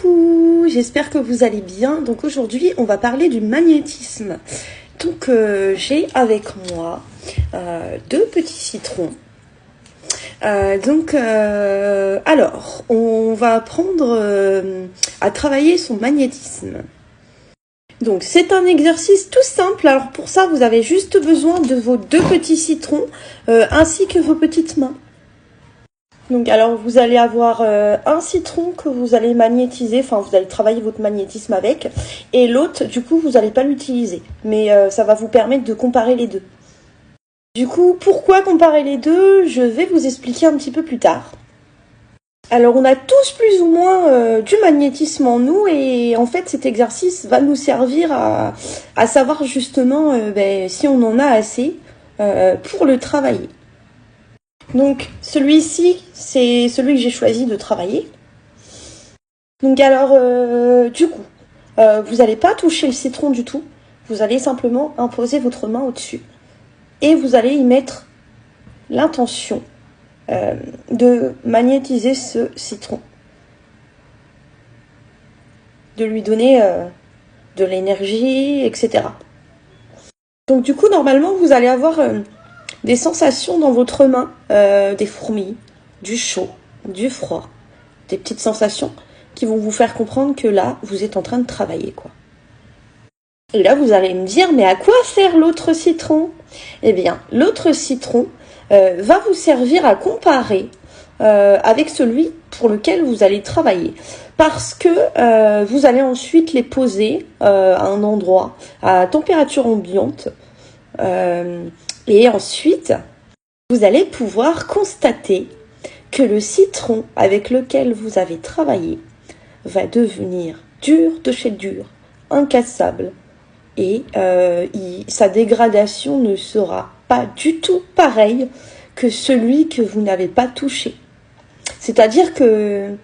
Coucou, j'espère que vous allez bien. Donc aujourd'hui, on va parler du magnétisme. Donc j'ai avec moi deux petits citrons. Alors, on va apprendre à travailler son magnétisme. Donc c'est un exercice tout simple. Alors pour ça, vous avez juste besoin de vos deux petits citrons ainsi que vos petites mains. Donc alors vous allez avoir un citron que vous allez magnétiser, enfin vous allez travailler votre magnétisme avec, et l'autre du coup vous n'allez pas l'utiliser, mais ça va vous permettre de comparer les deux. Du coup, pourquoi comparer les deux? Je vais vous expliquer un petit peu plus tard. Alors on a tous plus ou moins du magnétisme en nous, et en fait cet exercice va nous servir à savoir justement si on en a assez pour le travailler. Donc celui-ci, c'est celui que j'ai choisi de travailler. Donc alors, vous n'allez pas toucher le citron du tout. Vous allez simplement imposer votre main au-dessus. Et vous allez y mettre l'intention de magnétiser ce citron. De lui donner de l'énergie, etc. Donc du coup, normalement, vous allez avoir des sensations dans votre main, des fourmis, du chaud, du froid, des petites sensations qui vont vous faire comprendre que là, vous êtes en train de travailler, quoi. Et là, vous allez me dire, mais à quoi sert l'autre citron? Eh bien, l'autre citron va vous servir à comparer avec celui pour lequel vous allez travailler. Parce que vous allez ensuite les poser à un endroit à température ambiante. Et ensuite, vous allez pouvoir constater que le citron avec lequel vous avez travaillé va devenir dur de chez dur, incassable. Et sa dégradation ne sera pas du tout pareille que celui que vous n'avez pas touché. C'est-à-dire que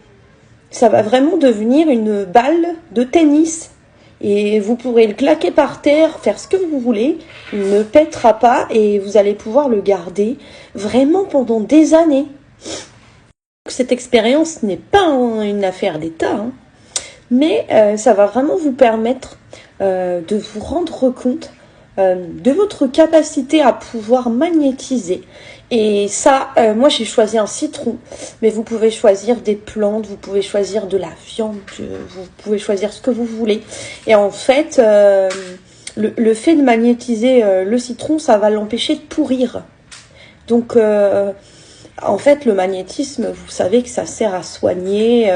ça va vraiment devenir une balle de tennis. Et vous pourrez le claquer par terre, faire ce que vous voulez, il ne pètera pas et vous allez pouvoir le garder vraiment pendant des années. Cette expérience n'est pas une affaire d'État, hein, mais ça va vraiment vous permettre de vous rendre compte de votre capacité à pouvoir magnétiser. Et ça, moi j'ai choisi un citron, mais vous pouvez choisir des plantes, vous pouvez choisir de la viande, vous pouvez choisir ce que vous voulez. Et en fait, le fait de magnétiser le citron, ça va l'empêcher de pourrir. Donc, en fait, le magnétisme, vous savez que ça sert à soigner